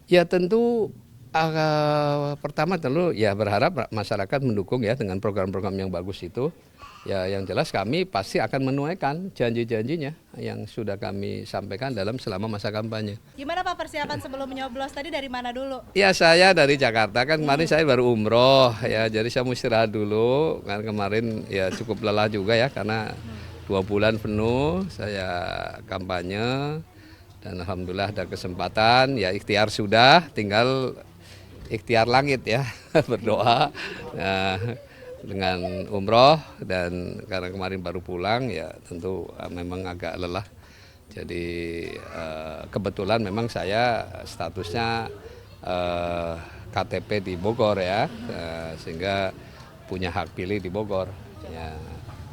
Ya tentu pertama tentu ya berharap masyarakat mendukung ya dengan program-program yang bagus itu. Ya yang jelas kami pasti akan menunaikan janji-janjinya yang sudah kami sampaikan dalam selama masa kampanye. Gimana Pak persiapan sebelum menyoblos tadi dari mana dulu? Ya saya dari Jakarta kan kemarin saya baru umroh ya jadi saya mau istirahat dulu karena kemarin ya cukup lelah juga ya karena 2 bulan penuh saya kampanye dan alhamdulillah ada kesempatan ya ikhtiar sudah tinggal ikhtiar langit ya berdoa nah, dengan umroh dan karena kemarin baru pulang ya tentu memang agak lelah jadi kebetulan memang saya statusnya KTP di Bogor ya sehingga punya hak pilih di Bogor ya.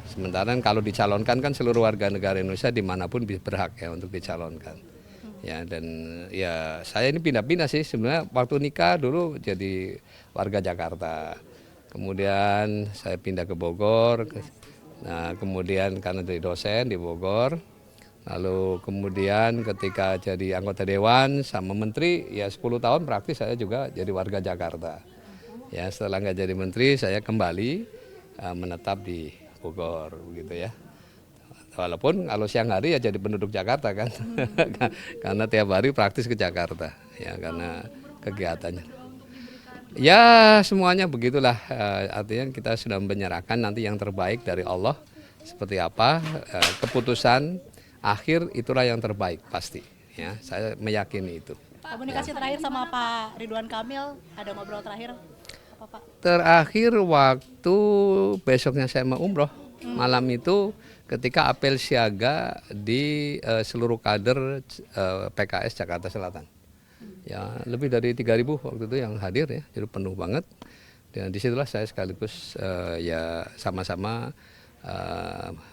Sementara kalau dicalonkan kan seluruh warga negara Indonesia dimanapun berhak ya untuk dicalonkan ya. Dan ya saya ini pindah-pindah sih sebenarnya waktu nikah dulu jadi warga Jakarta kemudian saya pindah ke Bogor nah kemudian karena dari dosen di Bogor lalu kemudian ketika jadi anggota dewan sama menteri ya 10 tahun praktis saya juga jadi warga Jakarta ya. Setelah nggak jadi menteri saya kembali menetap di Bogor begitu ya. Walaupun kalau siang hari ya jadi penduduk Jakarta kan, karena tiap hari praktis ke Jakarta ya karena kegiatannya. Ya semuanya begitulah, artinya kita sudah menyerahkan nanti yang terbaik dari Allah seperti apa keputusan akhir itulah yang terbaik pasti ya saya meyakini itu. Komunikasi terakhir sama Pak Ridwan Kamil, ada ngobrol terakhir apa Pak? Terakhir waktu besoknya saya mau umroh malam itu ketika apel siaga di seluruh kader PKS Jakarta Selatan. Ya lebih dari 3.000 waktu itu yang hadir ya, jadi penuh banget. Dan disitulah saya sekaligus ya sama-sama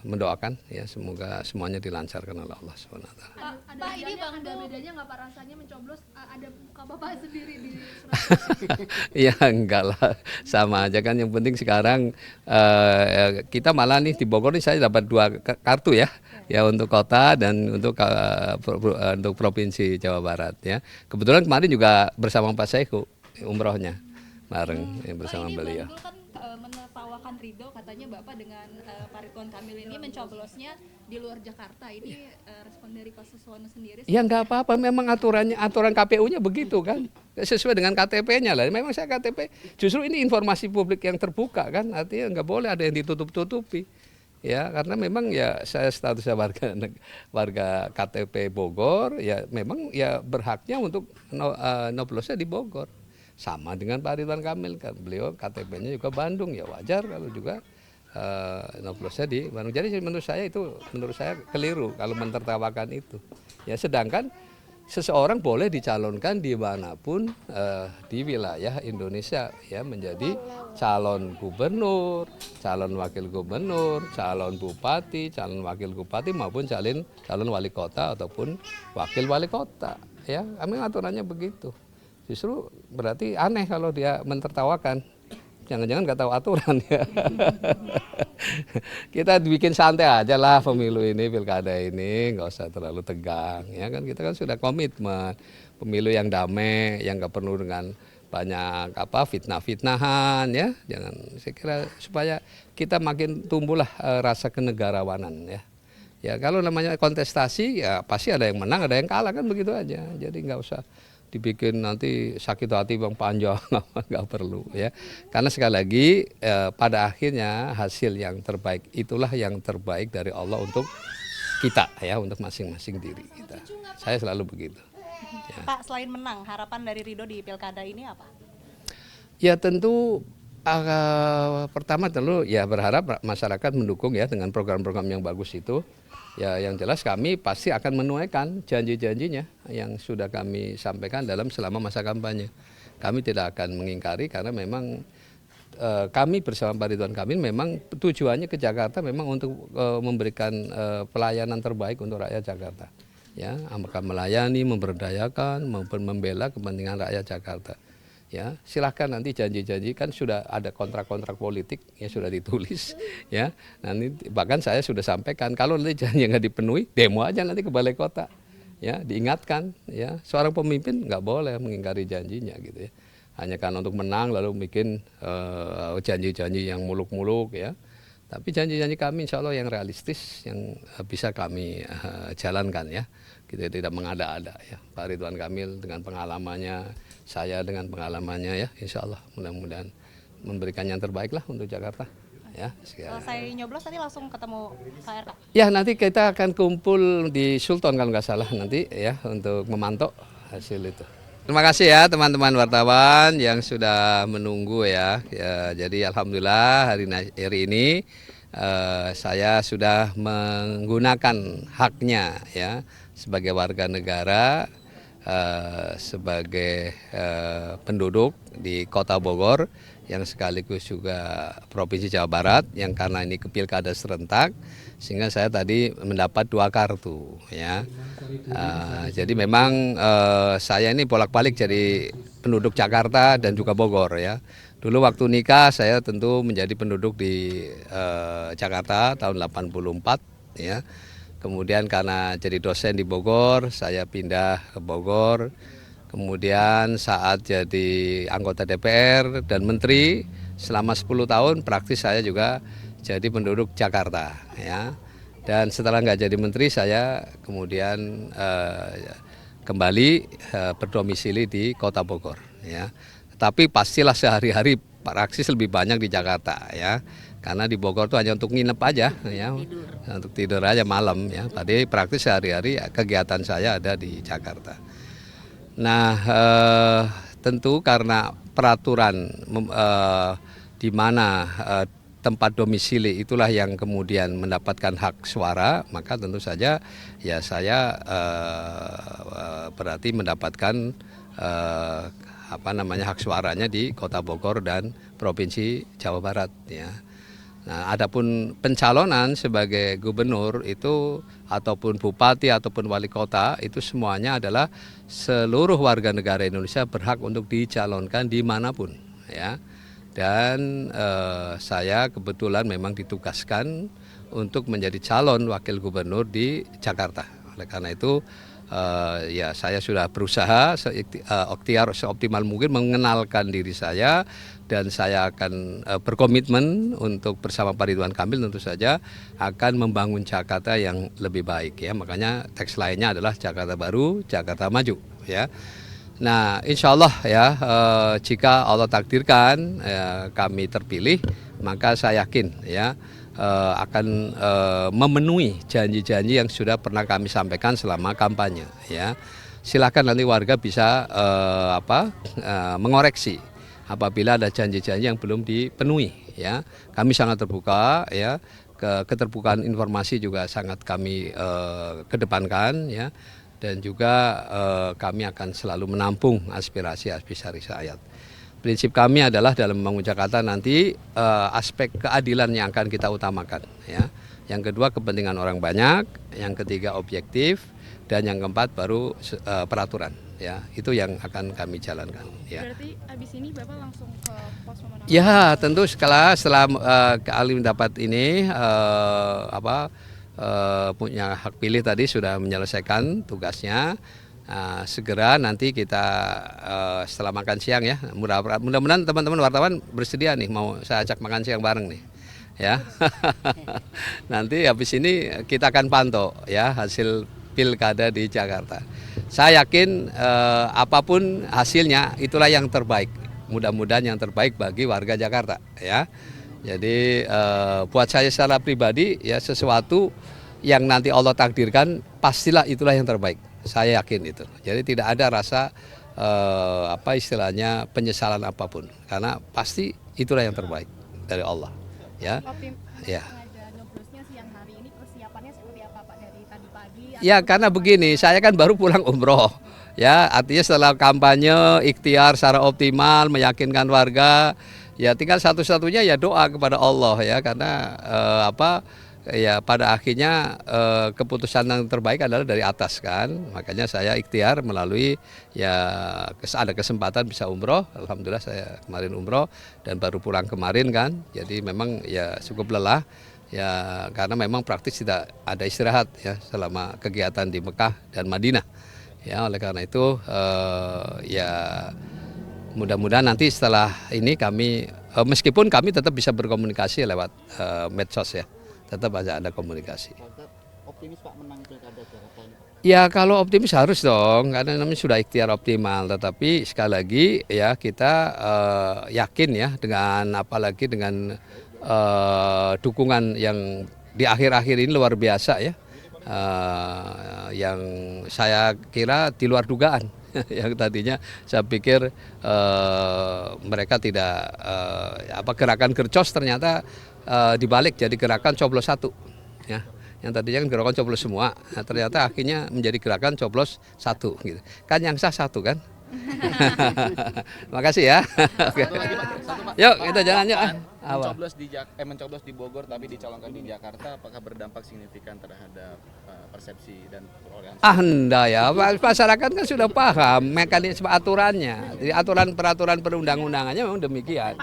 mendoakan ya semoga semuanya dilancarkan oleh Allah SWT. Pak, ini bangga bedanya nggak Pak rasanya mencoblos ada muka Bapak sendiri di Surabaya? Ya enggak lah, sama aja kan yang penting sekarang kita malah nih di Bogor nih saya dapat 2 kartu ya. Ya untuk kota dan untuk provinsi Jawa Barat ya. Kebetulan kemarin juga bersama Pak Saiku umrohnya bareng ya, bersama Pak, ini beliau. Bang Dul kan menertawakan Ridho katanya Bapak dengan Pak Ridwan Kamil ini mencoblosnya di luar Jakarta. Ini respon dari Pak Suswono sendiri? Ya nggak apa-apa, memang aturan KPU-nya begitu kan, sesuai dengan KTP-nya lah. Memang saya KTP, justru ini informasi publik yang terbuka kan, artinya nggak boleh ada yang ditutup-tutupi. Ya karena memang ya saya statusnya warga KTP Bogor, ya memang ya berhaknya untuk noblosnya di Bogor. Sama dengan Pak Ridwan Kamil kan, beliau KTP-nya juga Bandung, ya wajar kalau juga noblosnya di Bandung. Jadi menurut saya keliru kalau mentertawakan itu. Ya sedangkan seseorang boleh dicalonkan dimanapun di wilayah Indonesia ya menjadi calon gubernur, calon wakil gubernur, calon bupati, calon wakil bupati maupun calon wali kota ataupun wakil wali kota ya. Kami aturannya begitu. Justru berarti aneh kalau dia mentertawakan. Jangan-jangan nggak tahu aturan ya. Kita bikin santai aja lah pemilu ini, pilkada ini, nggak usah terlalu tegang ya kan. Kita kan sudah komitmen pemilu yang damai, yang nggak perlu dengan banyak fitnah-fitnahan ya. Jangan, saya kira supaya kita makin tumbuhlah rasa kenegarawanan ya. Ya kalau namanya kontestasi ya pasti ada yang menang, ada yang kalah kan begitu aja. Jadi nggak usah dibikin nanti sakit hati bang panjang, nggak perlu ya. Karena sekali lagi pada akhirnya hasil yang terbaik itulah yang terbaik dari Allah untuk kita ya, untuk masing-masing diri kita. Saya selalu begitu. Ya. Pak, selain menang, harapan dari Ridho di pilkada ini apa? Ya tentu pertama tentu ya berharap masyarakat mendukung ya dengan program-program yang bagus itu. Ya yang jelas kami pasti akan menunaikan janji-janjinya yang sudah kami sampaikan dalam selama masa kampanye. Kami tidak akan mengingkari karena memang kami bersama Pak Ridwan Kamil memang tujuannya ke Jakarta memang untuk memberikan pelayanan terbaik untuk rakyat Jakarta. Ya, akan melayani, memberdayakan, maupun membela kepentingan rakyat Jakarta. Ya silahkan nanti janji-janji kan sudah ada kontrak-kontrak politik ya sudah ditulis ya nanti bahkan saya sudah sampaikan kalau nanti janji nggak dipenuhi demo aja nanti ke balai kota ya diingatkan ya, seorang pemimpin nggak boleh mengingkari janjinya gitu ya, hanya karena untuk menang lalu bikin janji-janji yang muluk-muluk ya. Tapi janji-janji kami insya Allah yang realistis, yang bisa kami jalankan ya. Kita tidak mengada-ada ya. Pak Ridwan Kamil dengan pengalamannya, saya dengan pengalamannya ya, insya Allah mudah-mudahan memberikan yang terbaik lah untuk Jakarta. Ya, Selesai nyoblos tadi langsung ketemu Pak RK? ya nanti kita akan kumpul di Sultan kalau nggak salah nanti ya untuk memantau hasil itu. Terima kasih ya teman-teman wartawan yang sudah menunggu ya. Jadi alhamdulillah hari ini saya sudah menggunakan haknya ya sebagai warga negara, sebagai penduduk di Kota Bogor yang sekaligus juga Provinsi Jawa Barat, yang karena ini pilkada serentak sehingga saya tadi mendapat 2 kartu ya. Jadi memang saya ini bolak-balik jadi penduduk Jakarta dan juga Bogor ya. Dulu waktu nikah saya tentu menjadi penduduk di Jakarta tahun 84 ya. Kemudian karena jadi dosen di Bogor, saya pindah ke Bogor. Kemudian saat jadi anggota DPR dan menteri selama 10 tahun praktis saya juga jadi penduduk Jakarta ya. Dan setelah nggak jadi menteri saya kemudian kembali berdomisili di Kota Bogor ya. Tapi pastilah sehari-hari praktis lebih banyak di Jakarta ya. Karena di Bogor itu hanya untuk nginep aja ya. Untuk tidur aja malam ya. Tadi praktis sehari-hari kegiatan saya ada di Jakarta. Nah, tentu karena peraturan di mana tempat domisili itulah yang kemudian mendapatkan hak suara, maka tentu saja ya saya berarti mendapatkan hak suaranya di Kota Bogor dan Provinsi Jawa Barat ya. Nah, adapun pencalonan sebagai gubernur itu ataupun bupati ataupun wali kota itu semuanya adalah seluruh warga negara Indonesia berhak untuk dicalonkan dimanapun ya. Dan saya kebetulan memang ditugaskan untuk menjadi calon wakil gubernur di Jakarta. Oleh karena itu ya saya sudah berusaha ikhtiar seoptimal mungkin mengenalkan diri saya, dan saya akan berkomitmen untuk bersama Pak Ridwan Kamil tentu saja akan membangun Jakarta yang lebih baik ya. Makanya teks lainnya adalah Jakarta Baru, Jakarta Maju ya. Nah, insya Allah ya jika Allah takdirkan kami terpilih, maka saya yakin ya akan memenuhi janji-janji yang sudah pernah kami sampaikan selama kampanye ya. Silakan nanti warga bisa mengoreksi apabila ada janji-janji yang belum dipenuhi ya. Kami sangat terbuka ya, keterbukaan informasi juga sangat kami kedepankan ya. Dan juga kami akan selalu menampung aspirasi-aspirasi rakyat. Prinsip kami adalah dalam membangun Jakarta nanti aspek keadilan yang akan kita utamakan ya. Yang kedua kepentingan orang banyak, yang ketiga objektif, dan yang keempat baru peraturan ya. Itu yang akan kami jalankan ya. Berarti abis ini Bapak langsung ke pos pemenangan? Ya, tentu setelah kali mendapat ini punya hak pilih tadi sudah menyelesaikan tugasnya. Segera nanti kita setelah makan siang ya, mudah-mudahan teman-teman wartawan bersedia nih mau saya ajak makan siang bareng nih ya. Nanti habis ini kita akan pantau ya hasil pilkada di Jakarta. Saya yakin apapun hasilnya itulah yang terbaik, mudah-mudahan yang terbaik bagi warga Jakarta ya. Jadi buat saya secara pribadi ya, sesuatu yang nanti Allah takdirkan pastilah itulah yang terbaik. Saya yakin itu. Jadi tidak ada rasa istilahnya penyesalan apapun, karena pasti itulah yang terbaik dari Allah. Ya. Ya. Nyoblosnya siang hari ini, persiapannya seperti apa Pak dari tadi pagi? Ya karena begini, saya kan baru pulang umroh. Ya, artinya setelah kampanye ikhtiar secara optimal meyakinkan warga, ya tinggal satu-satunya ya doa kepada Allah ya, karena ya pada akhirnya keputusan yang terbaik adalah dari atas kan. Makanya saya ikhtiar melalui ya ada kesempatan bisa umroh. Alhamdulillah saya kemarin umroh dan baru pulang kemarin kan. Jadi memang ya cukup lelah ya karena memang praktis tidak ada istirahat ya selama kegiatan di Mekah dan Madinah. Ya oleh karena itu ya mudah-mudahan nanti setelah ini kami meskipun kami tetap bisa berkomunikasi lewat medsos ya, tetap ada komunikasi. Optimis Pak menang pilkada Jakarta ini? Ya kalau optimis harus dong, karena namanya sudah ikhtiar optimal. Tetapi sekali lagi ya kita yakin ya dengan apalagi dengan dukungan yang di akhir-akhir ini luar biasa ya, yang saya kira di luar dugaan. Yang tadinya saya pikir mereka tidak gerakan gercos ternyata dibalik jadi gerakan coblos satu ya. Yang tadinya kan gerakan coblos semua, nah, ternyata akhirnya menjadi gerakan coblos satu gitu. Kan yang sah satu kan. Makasih ya. Oke. Yuk kita jalan yuk. Mencoblos di Bogor tapi dicalonkan di Jakarta, apakah berdampak signifikan terhadap persepsi dan perolehan? Enggak ya, masyarakat kan sudah paham mekanisme aturannya. Jadi peraturan perundang-undangannya memang demikian.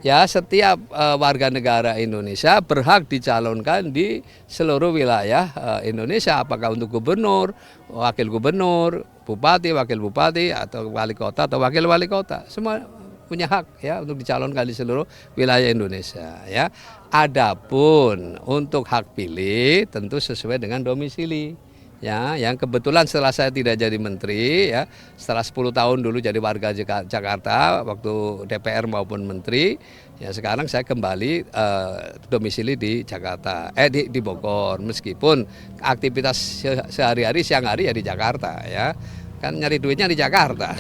Ya, setiap warga negara Indonesia berhak dicalonkan di seluruh wilayah Indonesia, apakah untuk gubernur, wakil gubernur, bupati, wakil bupati, atau wali kota atau wakil wali kota. Semua punya hak ya untuk dicalonkan di seluruh wilayah Indonesia ya. Adapun untuk hak pilih tentu sesuai dengan domisili. Ya, yang kebetulan setelah saya tidak jadi menteri ya, setelah 10 tahun dulu jadi warga Jakarta waktu DPR maupun menteri, ya sekarang saya kembali domisili di Jakarta, di Bogor, meskipun aktivitas sehari-hari siang hari ya di Jakarta ya, kan nyari duitnya di Jakarta.